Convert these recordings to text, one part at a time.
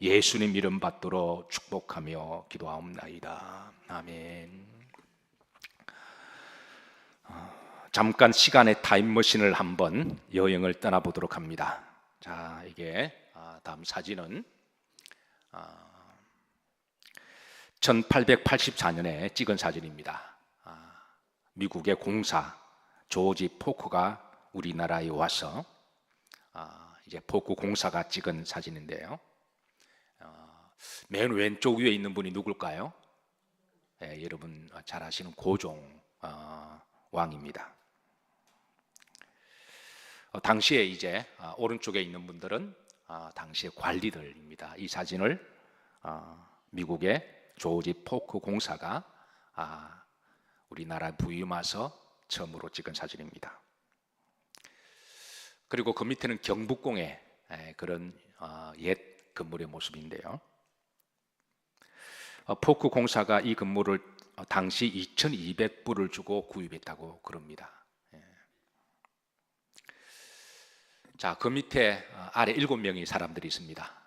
예수님 이름 받들어 축복하며 기도하옵나이다. 아멘. 잠깐 시간의 타임머신을 한번 여행을 떠나보도록 합니다. 자, 이게 다음 사진은 1884년에 찍은 사진입니다. 미국의 공사 조지 포크가 우리나라에 와서 이제 포크 공사가 찍은 사진인데요. 맨 왼쪽 위에 있는 분이 누굴까요? 여러분 잘 아시는 고종 왕입니다. 당시에 이제 오른쪽에 있는 분들은 당시의 관리들입니다. 이 사진을 미국의 조지 포크 공사가 우리나라 부임 와서 처음으로 찍은 사진입니다. 그리고 그 밑에는 경복궁의 그런 옛 건물의 모습인데요. 포크 공사가 이 건물을 당시 2,200불을 주고 구입했다고 그럽니다. 자, 그 밑에 아래 7명의 사람들이 있습니다.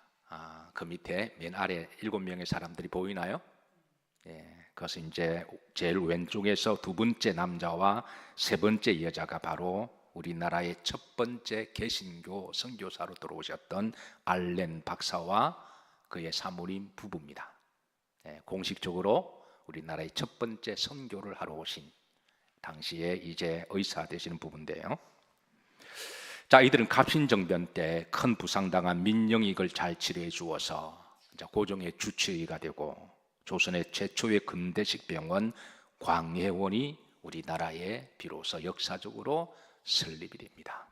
그 밑에 맨 아래 7명의 사람들이 보이나요? 그것은 이제 제일 왼쪽에서 두 번째 남자와 세 번째 여자가 바로 우리나라의 첫 번째 개신교 선교사로 들어오셨던 알렌 박사와 그의 사모님 부부입니다. 공식적으로 우리나라의 첫 번째 선교를 하러 오신 당시에 이제 의사 되시는 부부인데요. 자, 이들은 갑신정변 때 큰 부상당한 민영익을 잘 치료해 주어서 고종의 주치의가 되고 조선의 최초의 근대식 병원 광해원이 우리나라에 비로소 역사적으로 설립이 됩니다.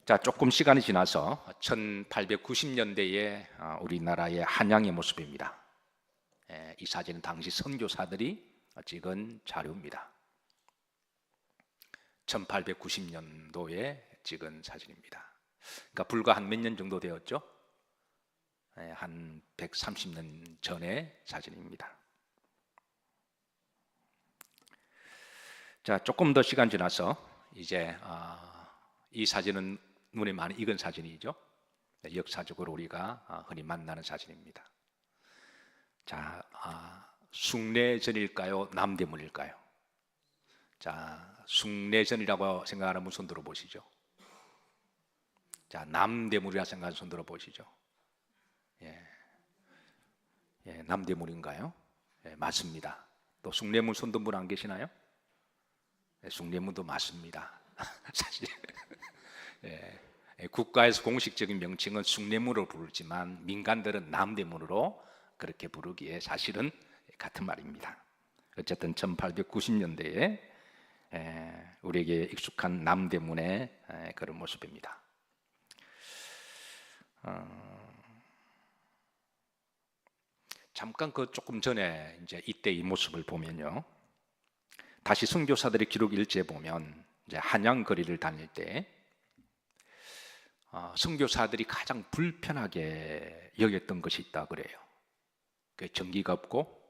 자, 조금 시간이 지나서 1890년대에 우리나라의 한양의 모습입니다. 이 사진은 당시 선교사들이 찍은 자료입니다. 1890년도에 찍은 사진입니다. 그러니까 불과 한 몇 년 정도 되었죠? 한 130년 전의 사진입니다. 자, 조금 더 시간 지나서 이제 이 사진은 눈에 많이 익은 사진이죠. 역사적으로 우리가 흔히 만나는 사진입니다. 자, 숭례전일까요? 남대문일까요? 자, 숭례전이라고 생각하는 분 손 들어보시죠. 자, 남대문이라 생각하는 손 들어보시죠. 남대문인가요? 맞습니다. 또 숭례문 손 든 분 안 계시나요? 숭례문도 맞습니다. 사실 국가에서 공식적인 명칭은 숭례문으로 부르지만 민간들은 남대문으로 그렇게 부르기에 사실은 같은 말입니다. 어쨌든 1890년대에 우리에게 익숙한 남대문의 그런 모습입니다. 잠깐 그 조금 전에 이제 이때 이 모습을 보면요. 다시 선교사들의 기록 일지에 보면 이제 한양 거리를 다닐 때 선교사들이 가장 불편하게 여겼던 것이 있다 그래요. 그 전기가 없고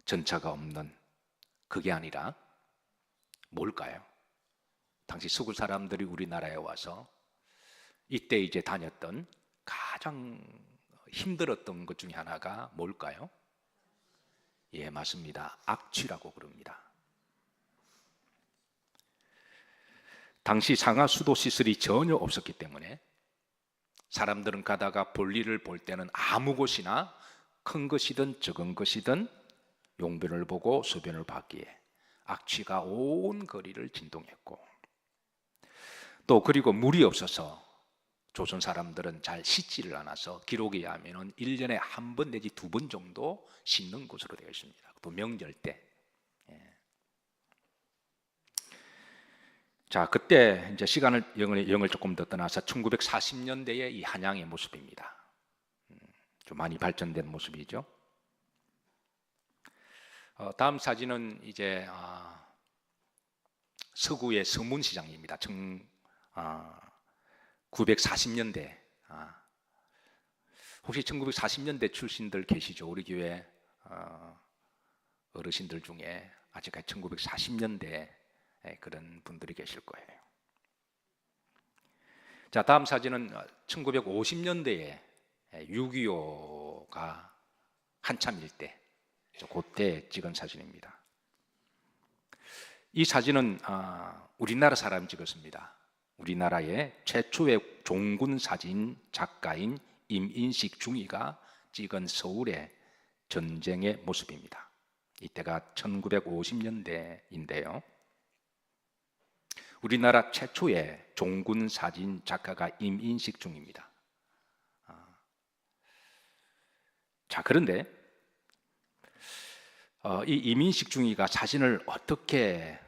전차가 없는 그게 아니라 뭘까요? 당시 서구 사람들이 우리나라에 와서 이때 이제 다녔던 가장 힘들었던 것 중에 하나가 뭘까요? 예, 맞습니다. 악취라고 그럽니다. 당시 상하 수도 시설이 전혀 없었기 때문에 사람들은 가다가 볼일을 볼 때는 아무 곳이나 큰 것이든 적은 것이든 용변을 보고 소변을 받기에 악취가 온 거리를 진동했고, 또 그리고 물이 없어서 조선 사람들은 잘 씻지를 않아서 기록에 의하면 1년에 한 번 내지 2번 정도 씻는 곳으로 되어 있습니다. 또 명절 때. 자, 그때 이제 영을 조금 더 떠나서 1940년대의 이 한양의 모습입니다. 좀 많이 발전된 모습이죠. 다음 사진은 이제 서구의 서문시장입니다. 1940년대. 혹시 1940년대 출신들 계시죠? 우리 교회 어르신들 중에 아직까지 1940년대 그런 분들이 계실 거예요. 자, 다음 사진은 1950년대에 6.25가 한참일 때, 그때 찍은 사진입니다. 이 사진은 우리나라 사람이 찍었습니다. 우리나라의 최초의 종군 사진 작가인 임인식 중위가 찍은 서울의 전쟁의 모습입니다. 이때가 1950년대인데요. 우리나라 최초의 종군 사진 작가가 임인식 중위입니다. 자, 그런데 이 임인식 중위가 사진을 어떻게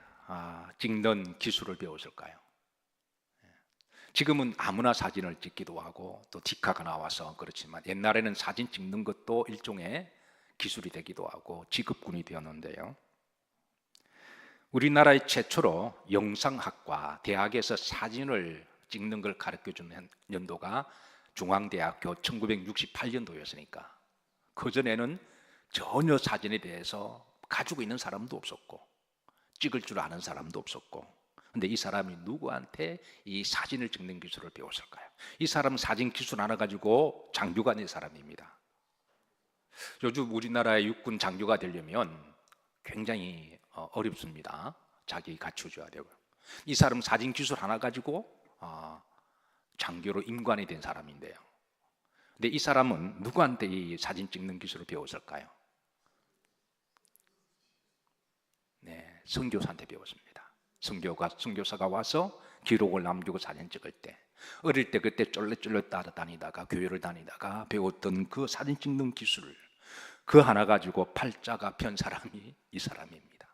찍는 기술을 배웠을까요? 지금은 아무나 사진을 찍기도 하고 또 디카가 나와서 그렇지만, 옛날에는 사진 찍는 것도 일종의 기술이 되기도 하고 직업군이 되었는데요. 우리나라의 최초로 영상학과 대학에서 사진을 찍는 걸 가르쳐주는 연도가 중앙대학교 1968년도였으니까 그전에는 전혀 사진에 대해서 가지고 있는 사람도 없었고 찍을 줄 아는 사람도 없었고, 근데 이 사람이 누구한테 이 사진을 찍는 기술을 배웠을까요? 이 사람은 사진 기술 하나 가지고 장교가 된 사람입니다. 요즘 우리나라의 육군 장교가 되려면 굉장히 어렵습니다. 자기 갖춰줘야 되고요. 이 사람은 사진 기술 하나 가지고 장교로 임관이 된 사람인데요. 근데 이 사람은 누구한테 이 사진 찍는 기술을 배웠을까요? 네, 선교사한테 배웠습니다. 선교사가 와서 기록을 남기고 사진 찍을 때, 어릴 때 그때 쫄래쫄래 따라다니다가 교회를 다니다가 배웠던 그 사진 찍는 기술, 그 하나 가지고 팔자가 편 사람이 이 사람입니다.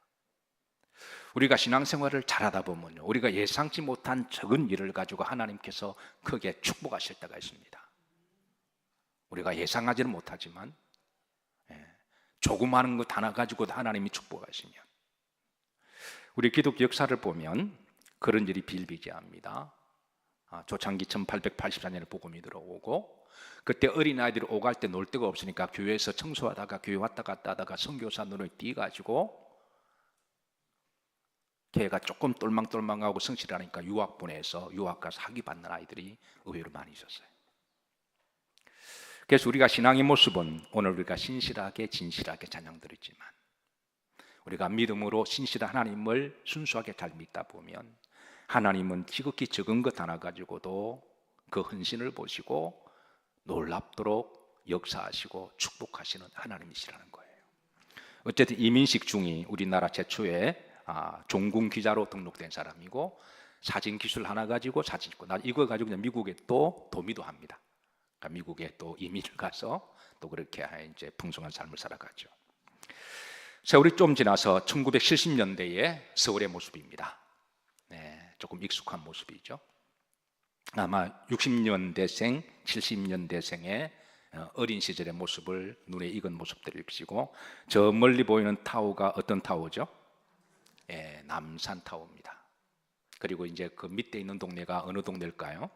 우리가 신앙생활을 잘하다 보면요, 우리가 예상치 못한 적은 일을 가지고 하나님께서 크게 축복하실 때가 있습니다. 우리가 예상하지는 못하지만 조그마한 것 하나 가지고도 하나님이 축복하시면, 우리 기독교 역사를 보면 그런 일이 비일비재합니다. 초창기 1884년에 복음이 들어오고, 그때 어린아이들이 오갈 때 놀 데가 없으니까 교회에서 청소하다가 교회 왔다 갔다 하다가 선교사 눈을 띄가지고 걔가 조금 똘망똘망하고 성실하니까 유학 보내서 유학 가서 학위 받는 아이들이 의외로 많이 있었어요. 그래서 우리가 신앙의 모습은, 오늘 우리가 신실하게 진실하게 찬양 드리지만, 우리가 믿음으로 신실한 하나님을 순수하게 잘 믿다 보면 하나님은 지극히 적은 것 하나 가지고도 그 헌신을 보시고 놀랍도록 역사하시고 축복하시는 하나님이시라는 거예요. 어쨌든 임인식 중이 우리나라 최초의 종군 기자로 등록된 사람이고, 사진 기술 하나 가지고 사진 찍고, 이거 가지고 그냥 미국에 또 도미도 합니다. 그러니까 미국에 또 이민을 가서 또 그렇게 이제 풍성한 삶을 살아가죠. 세월이 좀 지나서 1970년대의 서울의 모습입니다. 네, 조금 익숙한 모습이죠. 아마 60년대생, 70년대생의 어린 시절의 모습을 눈에 익은 모습들을 익히시고, 저 멀리 보이는 타워가 어떤 타워죠? 남산타워입니다. 그리고 이제 그 밑에 있는 동네가 어느 동네일까요?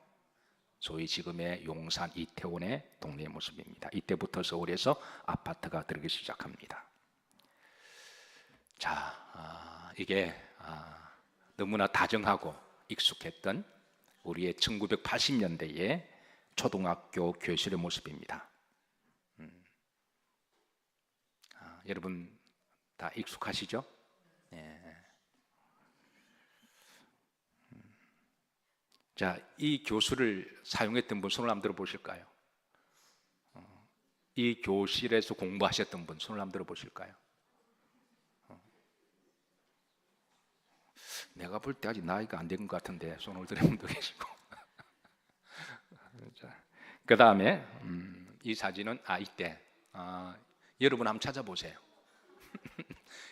소위 지금의 용산 이태원의 동네의 모습입니다. 이때부터 서울에서 아파트가 들기 시작합니다. 자, 이게 너무나 다정하고 익숙했던 우리의 1980년대의 초등학교 교실의 모습입니다. 여러분 다 익숙하시죠? 네. 자, 이 교실을 사용했던 분 손을 한번 들어보실까요? 이 교실에서 공부하셨던 분 손을 한번 들어보실까요? 내가 볼 때 아직 나이가 안 된 것 같은데 손을 드는 분도 계시고. 그 다음에 이 사진은 이때 여러분 한번 찾아보세요.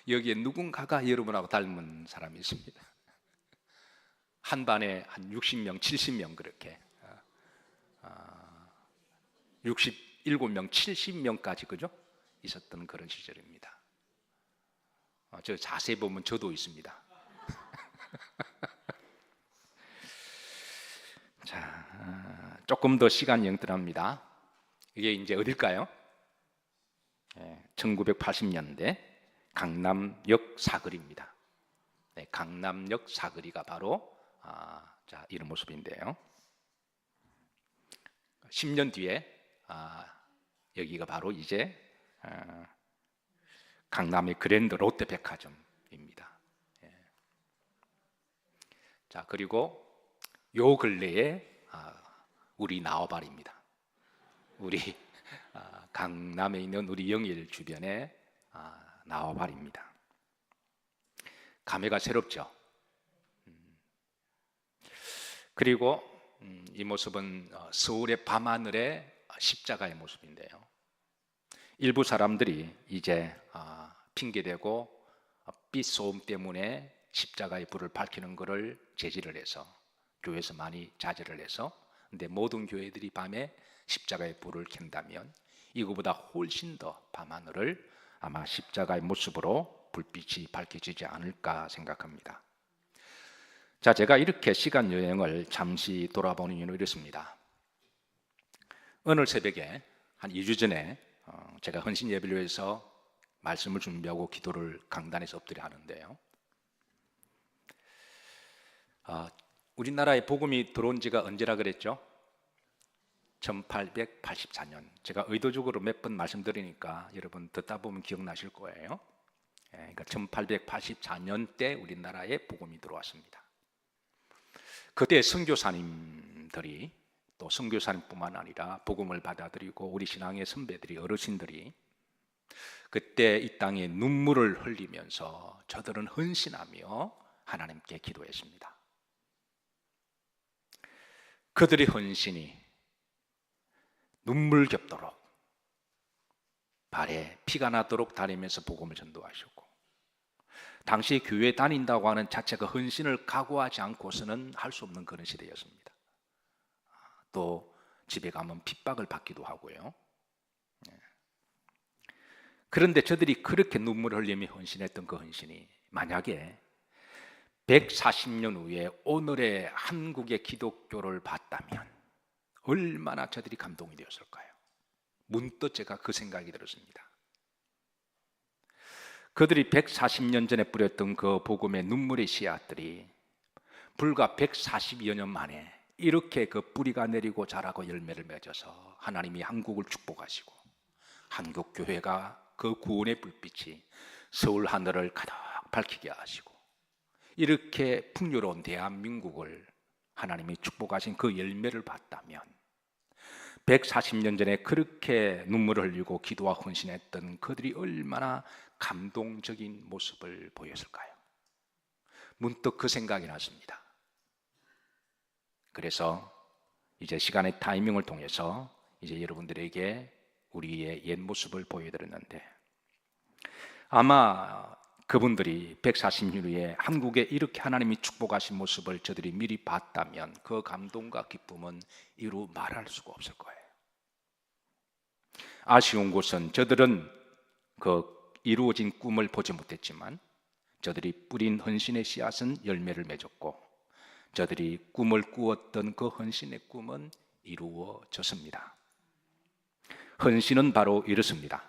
여기에 누군가가 여러분하고 닮은 사람이 있습니다. 한 반에 한 60명, 70명 그렇게 67명, 70명까지 그죠? 있었던 그런 시절입니다. 저 자세히 보면 저도 있습니다. 자, 조금 더 시간 영들합니다. 이게 이제 어딜까요? 1980년대 강남역 사거리입니다. 네, 강남역 사거리가 바로 자, 이런 모습인데요. 10년 뒤에 여기가 바로 이제 강남의 그랜드 롯데백화점입니다. 예. 자, 그리고 요 근래에 우리 나와바리입니다. 우리 강남에 있는 우리 영일 주변에 나와바리입니다. 감회가 새롭죠. 그리고 이 모습은 서울의 밤하늘의 십자가의 모습인데요. 일부 사람들이 이제 핑계대고 빛 소음 때문에 십자가의 불을 밝히는 것을 제지를 해서 교회에서 많이 자제를 해서, 근데 모든 교회들이 밤에 십자가의 불을 켠다면 이거보다 훨씬 더 밤하늘을 아마 십자가의 모습으로 불빛이 밝혀지지 않을까 생각합니다. 자, 제가 이렇게 시간 여행을 잠시 돌아보는 이유는 이렇습니다. 오늘 새벽에 한 2주 전에 제가 헌신 예배를 위해서 말씀을 준비하고 기도를 강단에서 엎드려 하는데요. 우리나라에 복음이 들어온 지가 언제라 그랬죠? 1884년. 제가 의도적으로 몇 번 말씀드리니까 여러분 듣다 보면 기억나실 거예요. 그러니까 1884년 때 우리나라에 복음이 들어왔습니다. 그때 선교사님들이, 또 선교사님뿐만 아니라 복음을 받아들이고 우리 신앙의 선배들이, 어르신들이 그때 이 땅에 눈물을 흘리면서 저들은 헌신하며 하나님께 기도했습니다. 그들의 헌신이 눈물겹도록 발에 피가 나도록 다니면서 복음을 전도하셨고, 당시 교회 다닌다고 하는 자체가 헌신을 각오하지 않고서는 할 수 없는 그런 시대였습니다. 또 집에 가면 핍박을 받기도 하고요. 그런데 저들이 그렇게 눈물을 흘리며 헌신했던 그 헌신이 만약에 140년 후에 오늘의 한국의 기독교를 봤다면 얼마나 저들이 감동이 되었을까요? 문득 제가 그 생각이 들었습니다. 그들이 140년 전에 뿌렸던 그 복음의 눈물의 씨앗들이 불과 140여 년 만에 이렇게 그 뿌리가 내리고 자라고 열매를 맺어서 하나님이 한국을 축복하시고 한국 교회가 그 구원의 불빛이 서울 하늘을 가득 밝히게 하시고 이렇게 풍요로운 대한민국을 하나님이 축복하신 그 열매를 봤다면 140년 전에 그렇게 눈물을 흘리고 기도와 헌신했던 그들이 얼마나 감동적인 모습을 보였을까요? 문득 그 생각이 났습니다. 그래서 이제 시간의 타이밍을 통해서 이제 여러분들에게 우리의 옛 모습을 보여드렸는데, 아마 그분들이 140년 후에 한국에 이렇게 하나님이 축복하신 모습을 저들이 미리 봤다면 그 감동과 기쁨은 이루 말할 수가 없을 거예요. 아쉬운 것은 저들은 그 이루어진 꿈을 보지 못했지만 저들이 뿌린 헌신의 씨앗은 열매를 맺었고 저들이 꿈을 꾸었던 그 헌신의 꿈은 이루어졌습니다. 헌신은 바로 이렇습니다.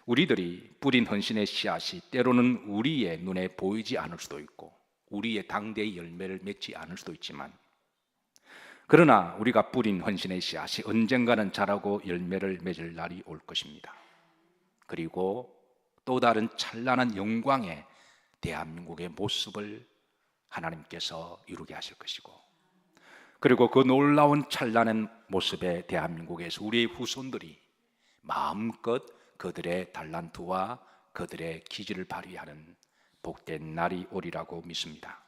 우리들이 뿌린 헌신의 씨앗이 때로는 우리의 눈에 보이지 않을 수도 있고 우리의 당대의 열매를 맺지 않을 수도 있지만, 그러나 우리가 뿌린 헌신의 씨앗이 언젠가는 자라고 열매를 맺을 날이 올 것입니다. 그리고 또 다른 찬란한 영광의 대한민국의 모습을 하나님께서 이루게 하실 것이고, 그리고 그 놀라운 찬란한 모습의 대한민국에서 우리의 후손들이 마음껏 그들의 달란트와 그들의 기질을 발휘하는 복된 날이 오리라고 믿습니다.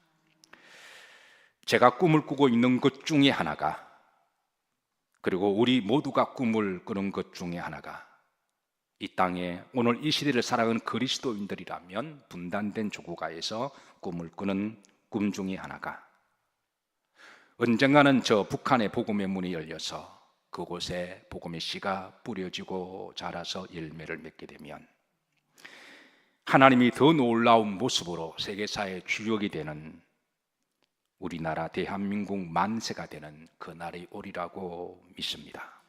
제가 꿈을 꾸고 있는 것 중에 하나가, 그리고 우리 모두가 꿈을 꾸는 것 중에 하나가, 이 땅에 오늘 이 시대를 살아가는 그리스도인들이라면 분단된 조국가에서 꿈을 꾸는 꿈 중에 하나가, 언젠가는 저 북한의 복음의 문이 열려서 그곳에 복음의 씨가 뿌려지고 자라서 열매를 맺게 되면 하나님이 더 놀라운 모습으로 세계사의 주역이 되는 우리나라 대한민국 만세가 되는 그날이 오리라고 믿습니다.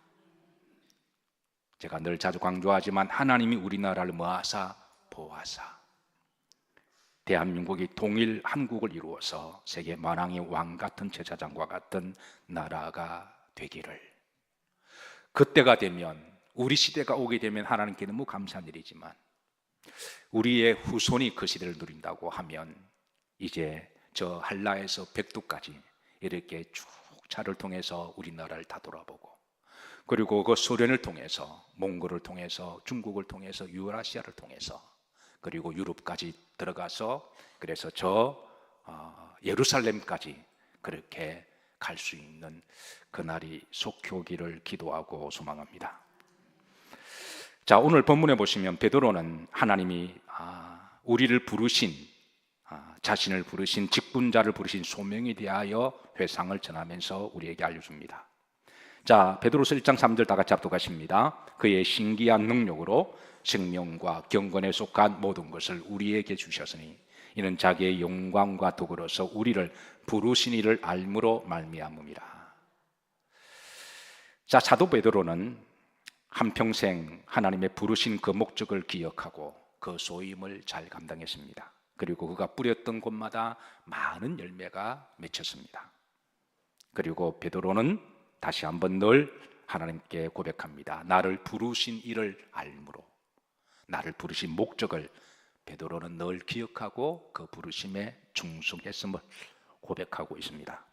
제가 늘 자주 강조하지만 하나님이 우리나라를 모아사 보아사 대한민국이 통일 한국을 이루어서 세계 만왕의 왕 같은 제사장과 같은 나라가 되기를, 그때가 되면, 우리 시대가 오게 되면 하나님께 너무 감사한 일이지만 우리의 후손이 그 시대를 누린다고 하면 이제 저 한라에서 백두까지 이렇게 쭉 차를 통해서 우리나라를 다 돌아보고, 그리고 그 소련을 통해서, 몽골을 통해서, 중국을 통해서, 유라시아를 통해서, 그리고 유럽까지 들어가서, 그래서 저 예루살렘까지 그렇게 갈 수 있는 그날이 속히 오기를 기도하고 소망합니다. 자, 오늘 본문에 보시면 베드로는 하나님이 우리를 부르신, 자신을 부르신, 직분자를 부르신 소명에 대하여 회상을 전하면서 우리에게 알려줍니다. 자, 베드로서 1장 3절 다 같이 합독하십니다. 그의 신기한 능력으로 생명과 경건에 속한 모든 것을 우리에게 주셨으니 이는 자기의 영광과 덕으로서 우리를 부르신 이를 알므로 말미암음이라. 자, 사도 베드로는 한평생 하나님의 부르신 그 목적을 기억하고 그 소임을 잘 감당했습니다. 그리고 그가 뿌렸던 곳마다 많은 열매가 맺혔습니다. 그리고 베드로는 다시 한번 늘 하나님께 고백합니다. 나를 부르신 이를 알므로, 나를 부르신 목적을 베드로는 늘 기억하고 그 부르심에 충성했음을 고백하고 있습니다.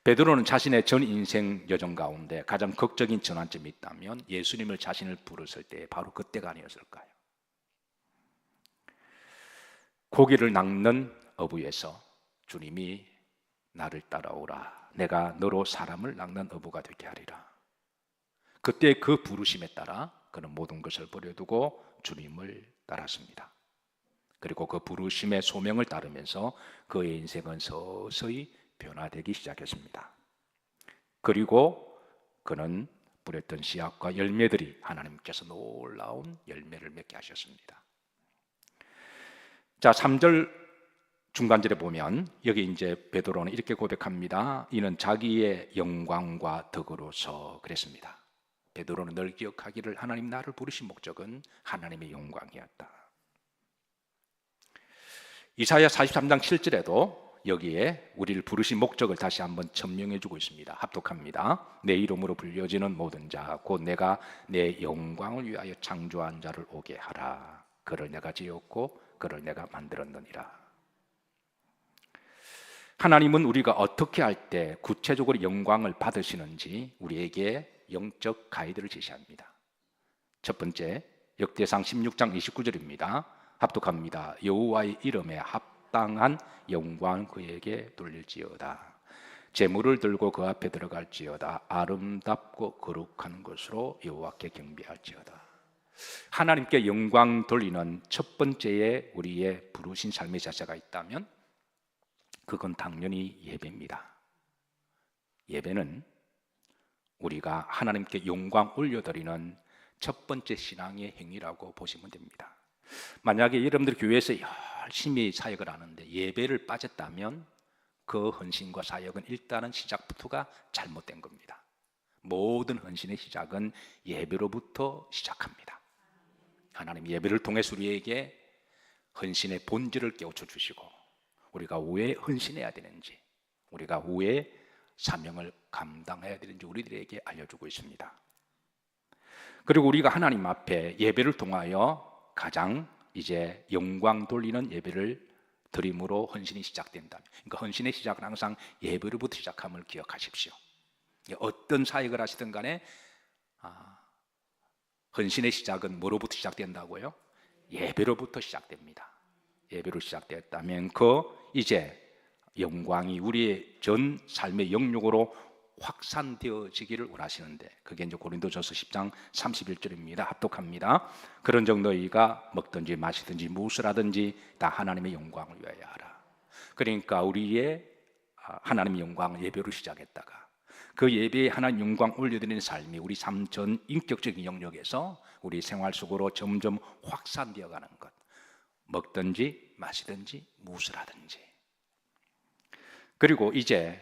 베드로는 자신의 전 인생 여정 가운데 가장 극적인 전환점이 있다면 예수님을 자신을 부르실 때 바로 그때가 아니었을까요? 고기를 낚는 어부에서 주님이 나를 따라오라, 내가 너로 사람을 낚는 어부가 되게 하리라. 그때 그 부르심에 따라 그는 모든 것을 버려두고 주님을 따랐습니다. 그리고 그 부르심의 소명을 따르면서 그의 인생은 서서히 변화되기 시작했습니다. 그리고 그는 뿌렸던 씨앗과 열매들이 하나님께서 놀라운 열매를 맺게 하셨습니다. 자, 3절 중간절에 보면 여기 이제 베드로는 이렇게 고백합니다. 이는 자기의 영광과 덕으로서 그랬습니다. 베드로는 늘 기억하기를 하나님 나를 부르신 목적은 하나님의 영광이었다. 이사야 43장 7절에도 여기에 우리를 부르신 목적을 다시 한번 천명해 주고 있습니다. 합독합니다. 내 이름으로 불려지는 모든 자 곧 내가 내 영광을 위하여 창조한 자를 오게 하라. 그를 내가 지었고 그를 내가 만들었느니라. 하나님은 우리가 어떻게 할 때 구체적으로 영광을 받으시는지 우리에게 영적 가이드를 제시합니다. 첫 번째, 역대상 16장 29절입니다. 합독합니다. 여호와의 이름에 합당한 영광 그에게 돌릴지어다. 제물을 들고 그 앞에 들어갈지어다. 아름답고 거룩한 것으로 여호와께 경배할지어다. 하나님께 영광 돌리는 첫 번째에 우리의 부르신 삶의 자세가 있다면 그건 당연히 예배입니다. 예배는 우리가 하나님께 영광 올려드리는 첫 번째 신앙의 행위라고 보시면 됩니다. 만약에 여러분들 교회에서 열심히 사역을 하는데 예배를 빠졌다면 그 헌신과 사역은 일단은 시작부터가 잘못된 겁니다. 모든 헌신의 시작은 예배로부터 시작합니다. 하나님 예배를 통해서 우리에게 헌신의 본질을 깨우쳐 주시고 우리가 왜 헌신해야 되는지, 우리가 왜 사명을 감당해야 되는지 우리들에게 알려주고 있습니다. 그리고 우리가 하나님 앞에 예배를 통하여 가장 이제 영광 돌리는 예배를 드림으로 헌신이 시작된다면, 그러니까 헌신의 시작은 항상 예배로부터 시작함을 기억하십시오. 어떤 사역을 하시든 간에 헌신의 시작은 뭐로부터 시작된다고요? 예배로부터 시작됩니다. 예배로 시작됐다면 이제 영광이 우리의 전 삶의 영역으로 확산되어지기를 원하시는데, 그게 이제 고린도전서 10장 31절입니다. 합독합니다. 그런즉 너희가 먹든지 마시든지 무엇을 하든지 다 하나님의 영광을 위하여 하라. 그러니까 우리의 하나님의 영광을 예배로 시작했다가 그 예배에 하나님 영광 올려드리는 삶이 우리 삶 전 인격적인 영역에서 우리 생활 속으로 점점 확산되어 가는 것. 먹든지 마시든지 무엇을 하든지. 그리고 이제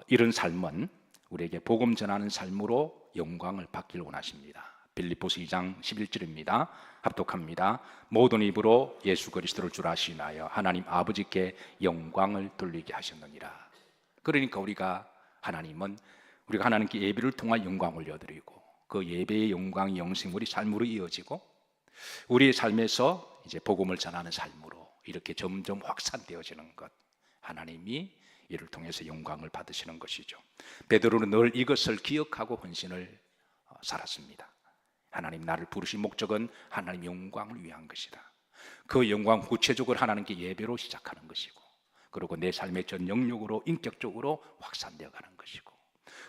이런 삶은 우리에게 복음 전하는 삶으로 영광을 받기를 원하십니다. 빌립보서 2장 11절입니다. 합독합니다. 모든 입으로 예수 그리스도를 줄 아시나요 하나님 아버지께 영광을 돌리게 하셨느니라. 그러니까 하나님은 우리가 하나님께 예배를 통한 영광 올려드리고 그 예배의 영광이 영생 우리 삶으로 이어지고 우리의 삶에서 이제 복음을 전하는 삶으로 이렇게 점점 확산되어지는 것, 하나님이 이를 통해서 영광을 받으시는 것이죠. 베드로는 늘 이것을 기억하고 헌신을 살았습니다. 하나님 나를 부르신 목적은 하나님 영광을 위한 것이다. 그 영광 구체적으로 하나님께 예배로 시작하는 것이고, 그리고 내 삶의 전 영역으로 인격적으로 확산되어 가는 것이고,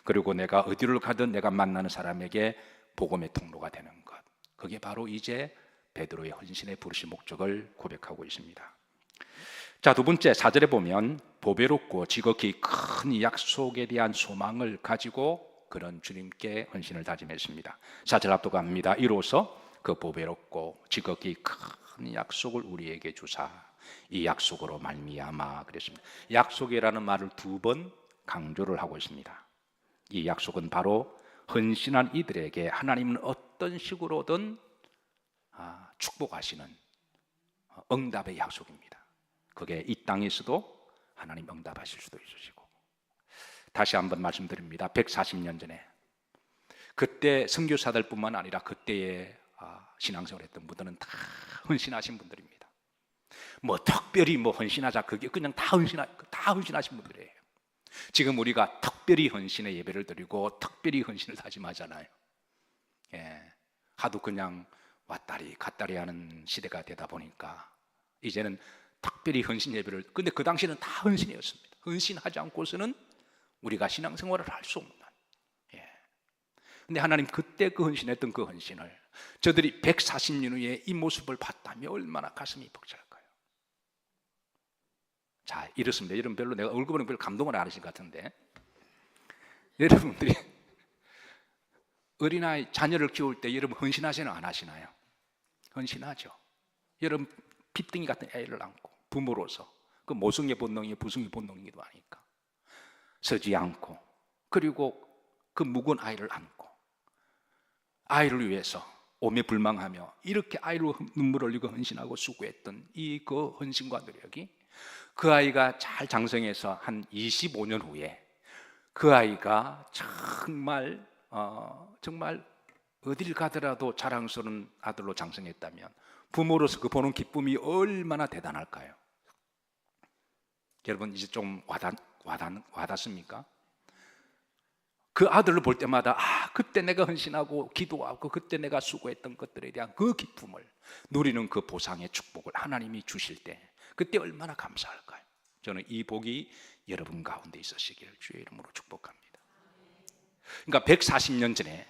그리고 내가 어디를 가든 내가 만나는 사람에게 복음의 통로가 되는 것, 그게 바로 이제 베드로의 헌신의 부르신 목적을 고백하고 있습니다. 자, 두 번째 4절에 보면 보배롭고 지극히 큰 약속에 대한 소망을 가지고 그런 주님께 헌신을 다짐했습니다. 4절 앞도 갑니다. 이로써 그 보배롭고 지극히 큰 약속을 우리에게 주사 이 약속으로 말미암아 그랬습니다. 약속이라는 말을 두 번 강조를 하고 있습니다. 이 약속은 바로 헌신한 이들에게 하나님은 어떤 식으로든 축복하시는 응답의 약속입니다. 그게 이 땅에서도 하나님 응답하실 수도 있으시고, 다시 한번 말씀드립니다. 140년 전에 그때 선교사들뿐만 아니라 그때의 신앙생활을 했던 분들은 다 헌신하신 분들입니다. 뭐 특별히 뭐 헌신하자 그게 그냥 다 헌신하신 분들이에요. 지금 우리가 특별히 헌신의 예배를 드리고 특별히 헌신을 다짐하잖아요. 예, 하도 그냥 왔다리 갔다리 하는 시대가 되다 보니까 이제는 특별히 헌신 예배를, 근데 그 당시는 다 헌신이었습니다. 헌신하지 않고서는 우리가 신앙생활을 할 수 없는. 예. 근데 하나님 그때 그 헌신했던 그 헌신을 저들이 140년 후에 이 모습을 봤다면 얼마나 가슴이 벅찰까요? 자, 이렇습니다. 여러분 별로 내가 얼굴 보는 별로 감동을 안 하신 것 같은데, 여러분들이 어린아이 자녀를 키울 때 여러분 헌신하시나요? 안 하시나요? 헌신하죠. 여러분 핏등이 같은 애를 안고 부모로서 그 모성의 본능이 부성의 본능이기도 하니까 서지 않고, 그리고 그 묵은 아이를 안고 아이를 위해서 오매불망하며 이렇게 아이로 눈물 흘리고 헌신하고 수고했던 이 그 헌신과 노력이 그 아이가 잘 장성해서 한 25년 후에 그 아이가 정말 정말 어딜 가더라도 자랑스러운 아들로 장성했다면 부모로서 그 보는 기쁨이 얼마나 대단할까요? 여러분 이제 좀 와닿습니까? 그 아들을 볼 때마다 그때 내가 헌신하고 기도하고 그때 내가 수고했던 것들에 대한 그 기쁨을 누리는 그 보상의 축복을 하나님이 주실 때 그때 얼마나 감사할까요? 저는 이 복이 여러분 가운데 있으시기를 주의 이름으로 축복합니다. 그러니까 140년 전에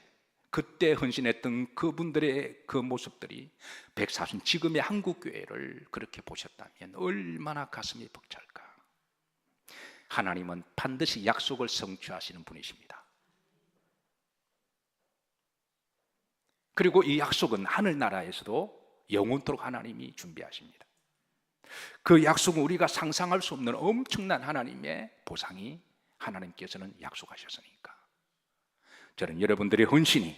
그때 헌신했던 그분들의 그 모습들이 140년 지금의 한국교회를 그렇게 보셨다면 얼마나 가슴이 벅찰까. 하나님은 반드시 약속을 성취하시는 분이십니다. 그리고 이 약속은 하늘나라에서도 영원토록 하나님이 준비하십니다. 그 약속은 우리가 상상할 수 없는 엄청난 하나님의 보상이 하나님께서는 약속하셨으니까 저는 여러분들의 헌신이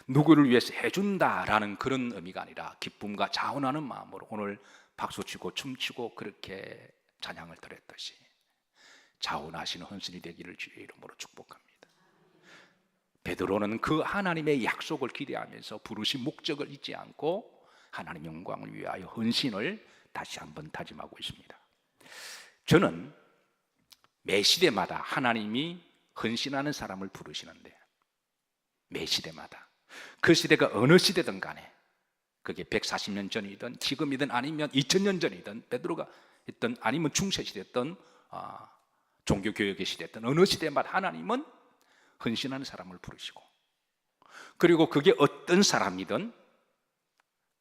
누구를 위해서 해준다라는 그런 의미가 아니라 기쁨과 자원하는 마음으로 오늘 박수치고 춤추고 그렇게 찬양을 드렸듯이 자원하시는 헌신이 되기를 주의 이름으로 축복합니다. 베드로는 그 하나님의 약속을 기대하면서 부르신 목적을 잊지 않고 하나님 영광을 위하여 헌신을 다시 한번 다짐하고 있습니다. 저는 매 시대마다 하나님이 헌신하는 사람을 부르시는데 매 시대마다 그 시대가 어느 시대든 간에 그게 140년 전이든 지금이든 아니면 2000년 전이든 베드로가 있든 아니면 중세시대든 종교교역의 시대든 어느 시대마다 하나님은 헌신하는 사람을 부르시고, 그리고 그게 어떤 사람이든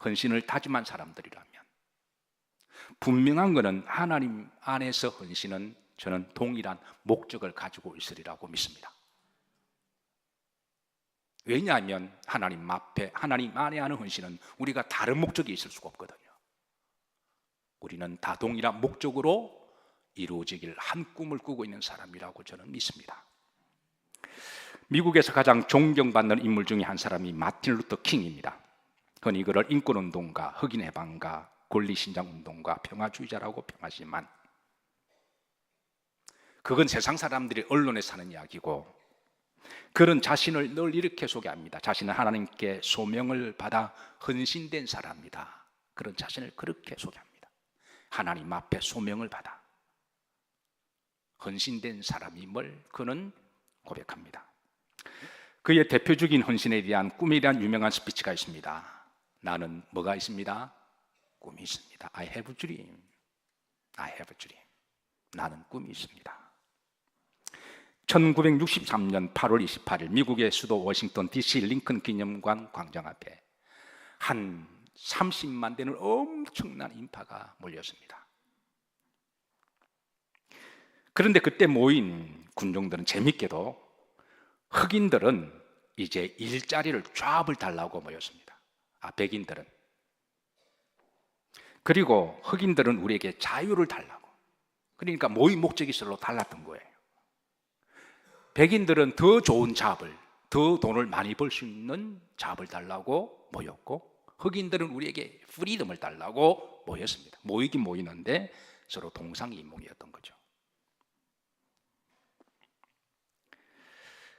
헌신을 다짐한 사람들이라면 분명한 것은 하나님 안에서 헌신은 저는 동일한 목적을 가지고 있으리라고 믿습니다. 왜냐하면 하나님 앞에 하나님 안에 하는 헌신은 우리가 다른 목적이 있을 수가 없거든요. 우리는 다 동일한 목적으로 이루어지길 한 꿈을 꾸고 있는 사람이라고 저는 믿습니다. 미국에서 가장 존경받는 인물 중에 한 사람이 마틴 루터 킹입니다. 흔히 그를 인권운동가, 흑인해방가, 권리신장운동가, 평화주의자라고 평하지만 그건 세상 사람들이 언론에 사는 이야기고 그런 자신을 늘 이렇게 소개합니다. 자신은 하나님께 소명을 받아 헌신된 사람이다. 그런 자신을 그렇게 소개합니다. 하나님 앞에 소명을 받아 헌신된 사람임을 그는 고백합니다. 그의 대표적인 헌신에 대한 꿈에 대한 유명한 스피치가 있습니다. 나는 뭐가 있습니다? 꿈이 있습니다. I have a dream. I have a dream. 나는 꿈이 있습니다. 1963년 8월 28일 미국의 수도 워싱턴 DC 링컨 기념관 광장 앞에 한 30만 되는 엄청난 인파가 몰렸습니다. 그런데 그때 모인 군중들은 재밌게도 흑인들은 이제 일자리를 잡을 달라고 모였습니다. 백인들은. 그리고 흑인들은 우리에게 자유를 달라고. 그러니까 모임 목적이 서로 달랐던 거예요. 백인들은 더 좋은 잡을, 더 돈을 많이 벌 수 있는 잡을 달라고 모였고, 흑인들은 우리에게 프리덤을 달라고 모였습니다. 모이긴 모이는데 서로 동상이몽이었던 거죠.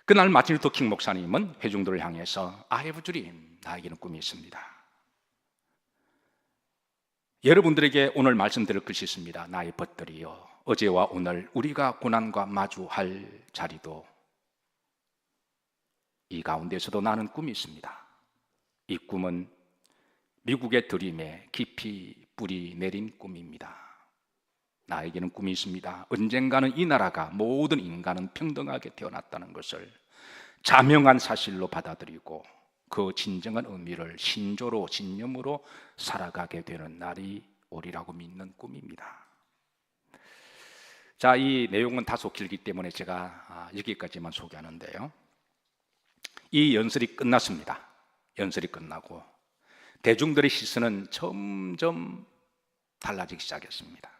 그날 마틴 루터 킹 목사님은 회중들을 향해서 I have a dream, 나에게는 꿈이 있습니다. 여러분들에게 오늘 말씀드릴 것이 있습니다. 나의 벗들이여, 어제와 오늘 우리가 고난과 마주할 자리도 이 가운데서도 나는 꿈이 있습니다. 이 꿈은 미국의 드림에 깊이 뿌리 내린 꿈입니다. 나에게는 꿈이 있습니다. 언젠가는 이 나라가 모든 인간은 평등하게 태어났다는 것을 자명한 사실로 받아들이고 그 진정한 의미를 신조로 신념으로 살아가게 되는 날이 오리라고 믿는 꿈입니다. 자, 이 내용은 다소 길기 때문에 제가 여기까지만 소개하는데요. 이 연설이 끝났습니다. 연설이 끝나고 대중들의 시선은 점점 달라지기 시작했습니다.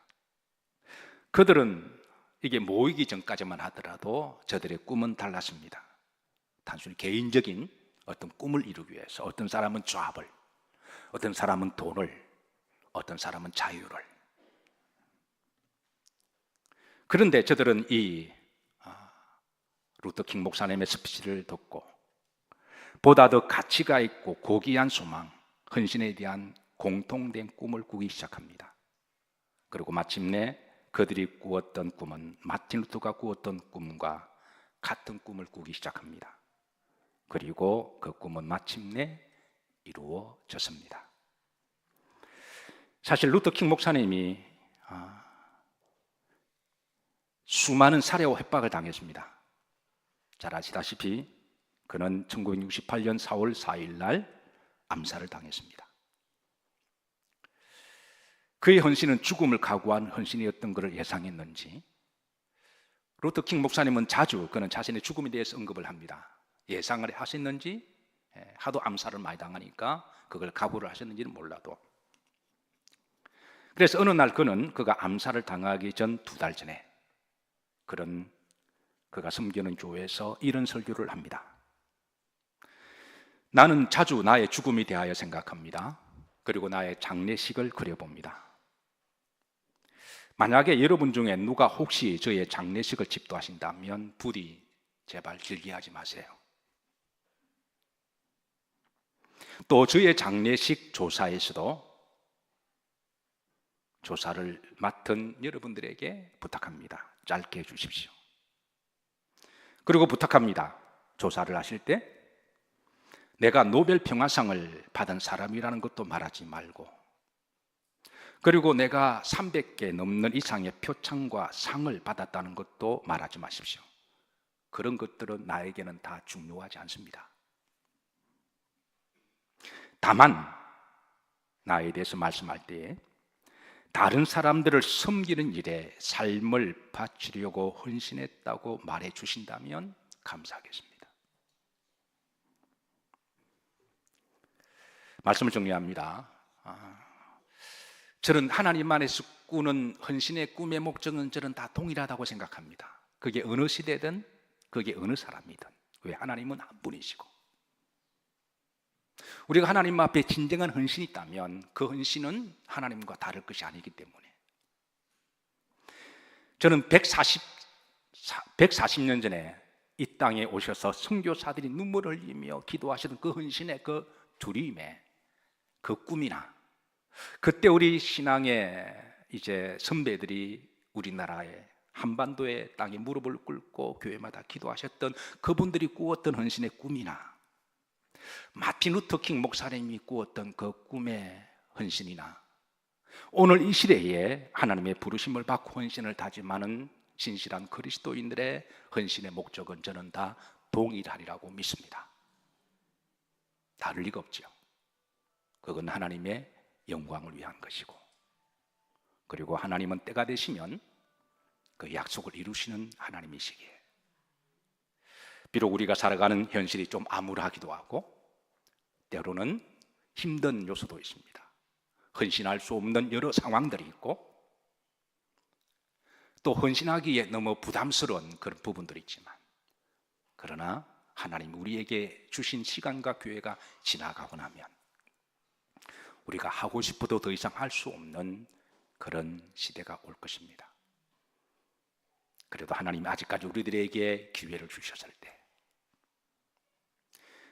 그들은 이게 모이기 전까지만 하더라도 저들의 꿈은 달랐습니다. 단순히 개인적인 어떤 꿈을 이루기 위해서 어떤 사람은 잡을, 어떤 사람은 돈을, 어떤 사람은 자유를. 그런데 저들은 이 루터 킹 목사님의 스피치를 듣고 보다 더 가치가 있고 고귀한 소망, 헌신에 대한 공통된 꿈을 꾸기 시작합니다. 그리고 마침내 그들이 꾸었던 꿈은 마틴 루터가 꾸었던 꿈과 같은 꿈을 꾸기 시작합니다. 그리고 그 꿈은 마침내 이루어졌습니다. 사실 루터 킹 목사님이 수많은 살해와 협박을 당했습니다. 잘 아시다시피 그는 1968년 4월 4일 날 암살을 당했습니다. 그의 헌신은 죽음을 각오한 헌신이었던 것을 예상했는지 루터 킹 목사님은 자주 그는 자신의 죽음에 대해서 언급을 합니다. 예상을 하셨는지, 하도 암살을 많이 당하니까 그걸 각오를 하셨는지는 몰라도. 그래서 어느 날 그가 암살을 당하기 전 2달 전에 그가 섬기는 교회에서 이런 설교를 합니다. 나는 자주 나의 죽음에 대하여 생각합니다. 그리고 나의 장례식을 그려봅니다. 만약에 여러분 중에 누가 혹시 저의 장례식을 집도하신다면 부디 제발 질기하지 마세요. 또 저의 장례식 조사에서도 조사를 맡은 여러분들에게 부탁합니다. 짧게 해주십시오. 그리고 부탁합니다. 조사를 하실 때 내가 노벨 평화상을 받은 사람이라는 것도 말하지 말고, 그리고 내가 300개 넘는 이상의 표창과 상을 받았다는 것도 말하지 마십시오. 그런 것들은 나에게는 다 중요하지 않습니다. 다만 나에 대해서 말씀할 때에 다른 사람들을 섬기는 일에 삶을 바치려고 헌신했다고 말해 주신다면 감사하겠습니다. 말씀을 정리합니다. 저는 하나님 안에서 꾸는 헌신의 꿈의 목적은 저는 다 동일하다고 생각합니다. 그게 어느 시대든 그게 어느 사람이든. 왜? 하나님은 한 분이시고 우리가 하나님 앞에 진정한 헌신이 있다면 그 헌신은 하나님과 다를 것이 아니기 때문에 저는 140년 전에 이 땅에 오셔서 선교사들이 눈물을 흘리며 기도하시던 그 헌신의 그 두려움에 그 꿈이나 그때 우리 신앙의 이제 선배들이 우리나라의 한반도의 땅에 무릎을 꿇고 교회마다 기도하셨던 그분들이 꾸었던 헌신의 꿈이나 마틴 루터 킹 목사님이 꾸었던 그 꿈의 헌신이나 오늘 이 시대에 하나님의 부르심을 받고 헌신을 다짐하는 진실한 그리스도인들의 헌신의 목적은 저는 다 동일하리라고 믿습니다. 다를 리가 없죠. 그건 하나님의 영광을 위한 것이고, 그리고 하나님은 때가 되시면 그 약속을 이루시는 하나님이시기에 비록 우리가 살아가는 현실이 좀 암울하기도 하고 때로는 힘든 요소도 있습니다. 헌신할 수 없는 여러 상황들이 있고 또 헌신하기에 너무 부담스러운 그런 부분들이 있지만, 그러나 하나님 우리에게 주신 시간과 기회가 지나가고 나면 우리가 하고 싶어도 더 이상 할 수 없는 그런 시대가 올 것입니다. 그래도 하나님이 아직까지 우리들에게 기회를 주셨을 때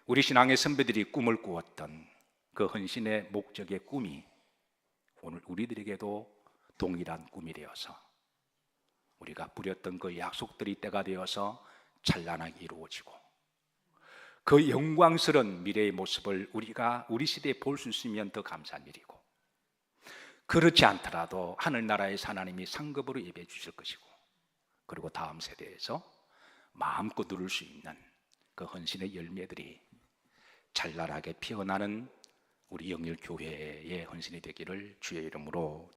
우리 신앙의 선배들이 꿈을 꾸었던 그 헌신의 목적의 꿈이 오늘 우리들에게도 동일한 꿈이 되어서 우리가 부렸던 그 약속들이 때가 되어서 찬란하게 이루어지고 그 영광스러운 미래의 모습을 우리가 우리 시대에 볼 수 있으면 더 감사한 일이고, 그렇지 않더라도 하늘나라에서 하나님이 상급으로 예배해 주실 것이고, 그리고 다음 세대에서 마음껏 누릴 수 있는 그 헌신의 열매들이 찬란하게 피어나는 우리 영일교회의 헌신이 되기를 주의 이름으로